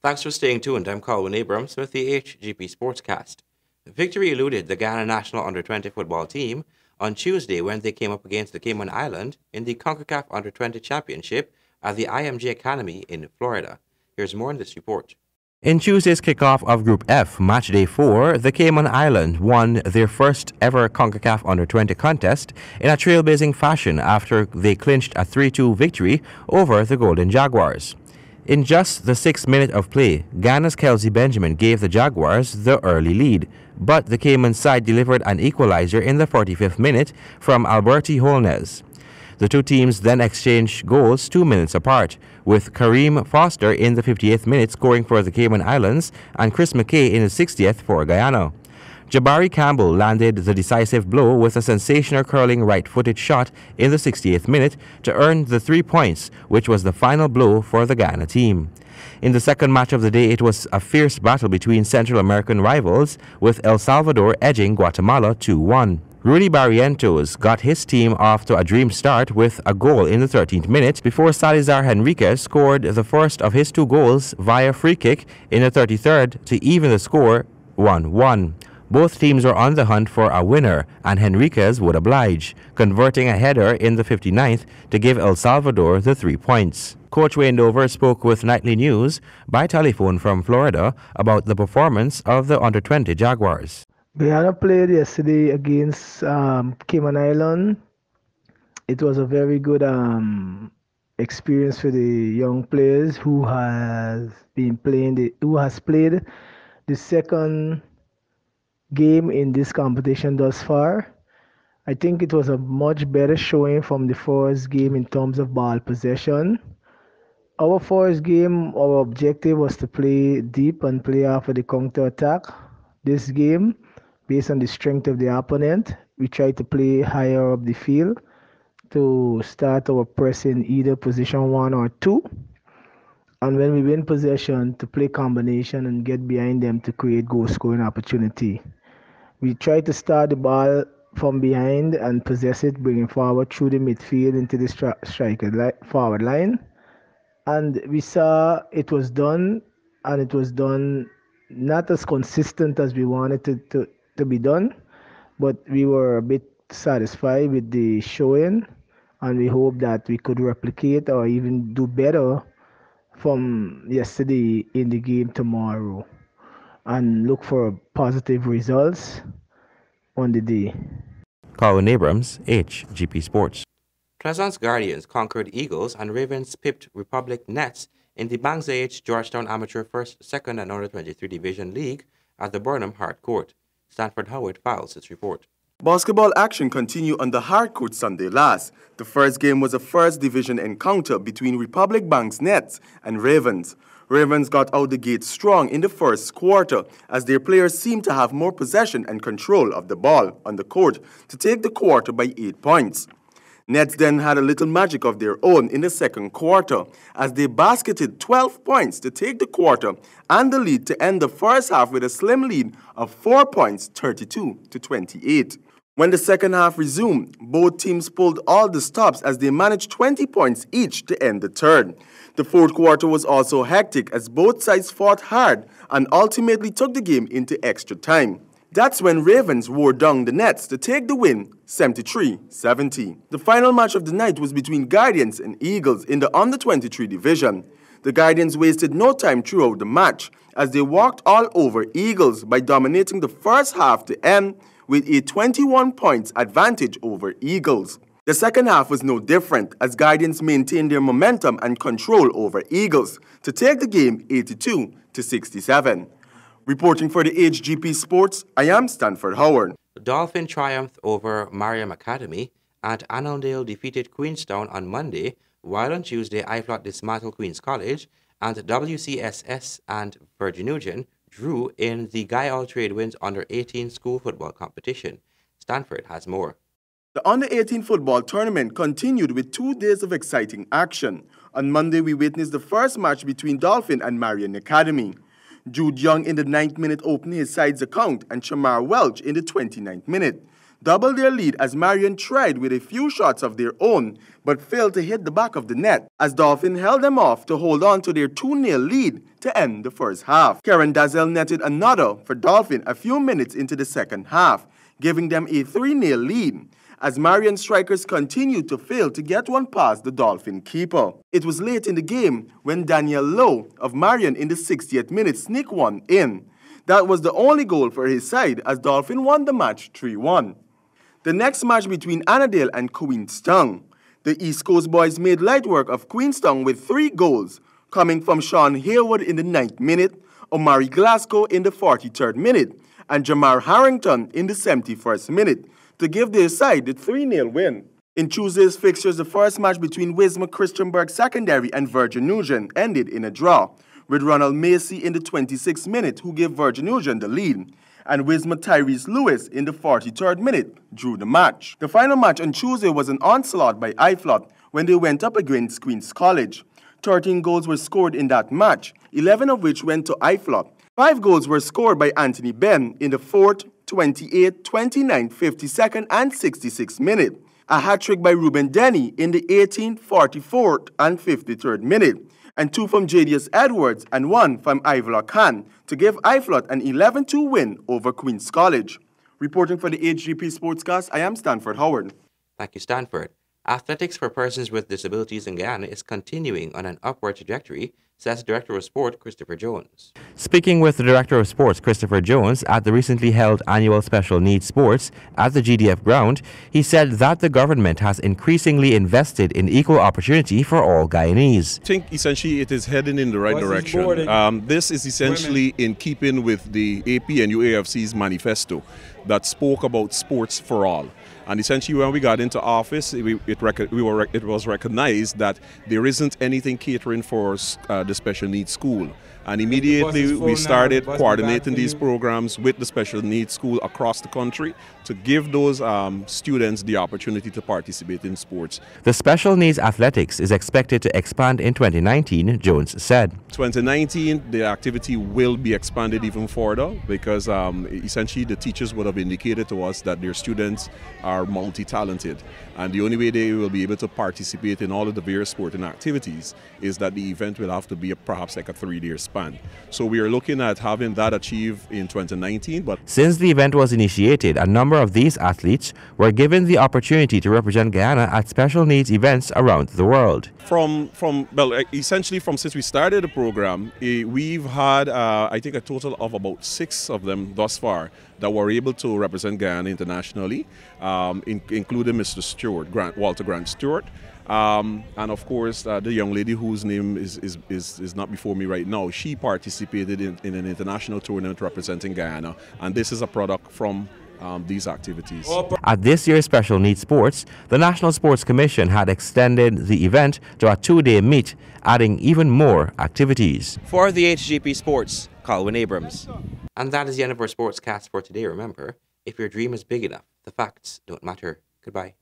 Thanks for staying tuned. I'm Colin Abrams with the HGP Sportscast. The victory eluded the Ghana national under-20 football team on Tuesday when they came up against the Cayman Islands in the CONCACAF Under-20 Championship at the IMG Academy in Florida. Here's more in this report. In Tuesday's kickoff of Group F, Match Day 4, the Cayman Islands won their first ever CONCACAF Under-20 contest in a trailblazing fashion after they clinched a 3-2 victory over the Golden Jaguars. In just the 6th minute of play, Ghana's Kelsey Benjamin gave the Jaguars the early lead, but the Cayman side delivered an equalizer in the 45th minute from Alberti Holness. The two teams then exchanged goals 2 minutes apart, with Kareem Foster in the 58th minute scoring for the Cayman Islands and Chris McKay in the 60th for Guyana. Jabari Campbell landed the decisive blow with a sensational curling right-footed shot in the 68th minute to earn the 3 points, which was the final blow for the Ghana team. In the second match of the day, it was a fierce battle between Central American rivals, with El Salvador edging Guatemala 2-1. Rudy Barrientos got his team off to a dream start with a goal in the 13th minute before Salazar Henriquez scored the first of his 2 goals via free kick in the 33rd to even the score 1-1. Both teams were on the hunt for a winner, and Henriquez would oblige, converting a header in the 59th to give El Salvador the 3 points. Coach Wayne Dover spoke with Nightly News by telephone from Florida about the performance of the Under-20 Jaguars. Guyana played yesterday against Cayman Island. It was a very good experience for the young players who has played the second game in this competition thus far. I think it was a much better showing from the first game in terms of ball possession. Our first game, our objective was to play deep and play after the counter-attack. This game, based on the strength of the opponent, we tried to play higher up the field to start our press in either position 1 or 2. And when we win possession, to play combination and get behind them to create goal-scoring opportunity. We tried to start the ball from behind and possess it, bringing forward through the midfield into the striker forward line. And we saw it was done, and it was done not as consistent as we wanted it to be done, but we were a bit satisfied with the showing, and we hope that we could replicate or even do better from yesterday in the game tomorrow, and look for positive results on the day. Colin Abrams, HGP Sports. Trezon's Guardians conquered Eagles and Ravens pipped Republic Nets in the Banks AH Georgetown Amateur 1st, 2nd and Under-23 Division League at the Burnham Hard Court. Stanford Howard files its report. Basketball action continued on the hard court Sunday last. The first game was a first division encounter between Republic Banks Nets and Ravens. Ravens got out the gate strong in the first quarter as their players seemed to have more possession and control of the ball on the court to take the quarter by 8 points. Nets then had a little magic of their own in the second quarter as they basketed 12 points to take the quarter and the lead to end the first half with a slim lead of 4 points, 32-28. When the second half resumed, both teams pulled all the stops as they managed 20 points each to end the third. The fourth quarter was also hectic as both sides fought hard and ultimately took the game into extra time. That's when Ravens wore down the Nets to take the win, 73-70. The final match of the night was between Guardians and Eagles in the Under-23 division. The Guardians wasted no time throughout the match as they walked all over Eagles by dominating the first half to end with a 21 points advantage over Eagles. The second half was no different as Guardians maintained their momentum and control over Eagles to take the game 82-67. Reporting for the HGP Sports, I am Stanford Howard. Dolphin triumphed over Mariam Academy and Annandale defeated Queenstown on Monday, while on Tuesday IFLOT dismantled Queen's College and WCSS and Virgin Nugent drew in the Guy All-Trade Winds Under-18 school football competition. Stanford has more. The Under-18 football tournament continued with 2 days of exciting action. On Monday, we witnessed the first match between Dolphin and Marian Academy. Jude Young in the 9th minute opened his side's account and Shamar Welch in the 29th minute. doubled their lead as Marion tried with a few shots of their own, but failed to hit the back of the net, as Dolphin held them off to hold on to their 2-0 lead to end the first half. Karen Dazel netted another for Dolphin a few minutes into the second half, giving them a 3-0 lead, as Marion strikers continued to fail to get one past the Dolphin keeper. It was late in the game when Daniel Lowe of Marion in the 60th minute sneaked one in. That was the only goal for his side, as Dolphin won the match 3-1. The next match between Annandale and Queenstown, the East Coast boys made light work of Queenstown with 3 goals, coming from Sean Haywood in the 9th minute, Omari Glasgow in the 43rd minute, and Jamar Harrington in the 71st minute, to give their side the 3-0 win. In Tuesday's fixtures, the first match between Wisma Christianberg Secondary and Virgin Nugent ended in a draw, with Ronald Macy in the 26th minute, who gave Virgin Nugent the lead, and Wisma Tyrese Lewis in the 43rd minute drew the match. The final match on Tuesday was an onslaught by IFLOT when they went up against Queen's College. 13 goals were scored in that match, 11 of which went to IFLOT. 5 goals were scored by Anthony Ben in the 4th, 28th, 29th, 52nd, and 66th minute. A hat-trick by Ruben Denny in the 18th, 44th, and 53rd minute, and 2 from Jadius Edwards and 1 from Ivla Khan to give IFLOT an 11-2 win over Queen's College. Reporting for the HGP Sportscast, I am Stanford Howard. Thank you, Stanford. Athletics for persons with disabilities in Guyana is continuing on an upward trajectory, says Director of Sport Christopher Jones. Speaking with the Director of Sports Christopher Jones at the recently held annual Special Needs Sports at the GDF ground, he said that the government has increasingly invested in equal opportunity for all Guyanese. I think essentially it is heading in the right direction. This is essentially in keeping with the APNU AFC's manifesto that spoke about sports for all. And essentially when we got into office, it was recognized that there isn't anything catering for the special needs school. And immediately we started coordinating these programs with the special needs school across the country to give those students the opportunity to participate in sports. The special needs athletics is expected to expand in 2019, Jones said. 2019, the activity will be expanded even further because essentially the teachers would have indicated to us that their students are multi-talented. And the only way they will be able to participate in all of the various sporting activities is that the event will have to be perhaps like a 3-year span. So we are looking at having that achieved in 2019. But since the event was initiated, a number of these athletes were given the opportunity to represent Guyana at special needs events around the world. Essentially from since we started the program, we've had I think a total of about 6 of them thus far that were able to represent Guyana internationally, including Mr. Stewart, Walter Grant Stewart, and of course the young lady whose name is not before me right now. She participated in an international tournament representing Guyana, and this is a product from these activities. At this year's Special Needs Sports, the National Sports Commission had extended the event to a 2-day meet, adding even more activities. For the HGP Sports, Colwyn Abrams. And that is the end of our Sportscast for today. Remember, if your dream is big enough, the facts don't matter. Goodbye.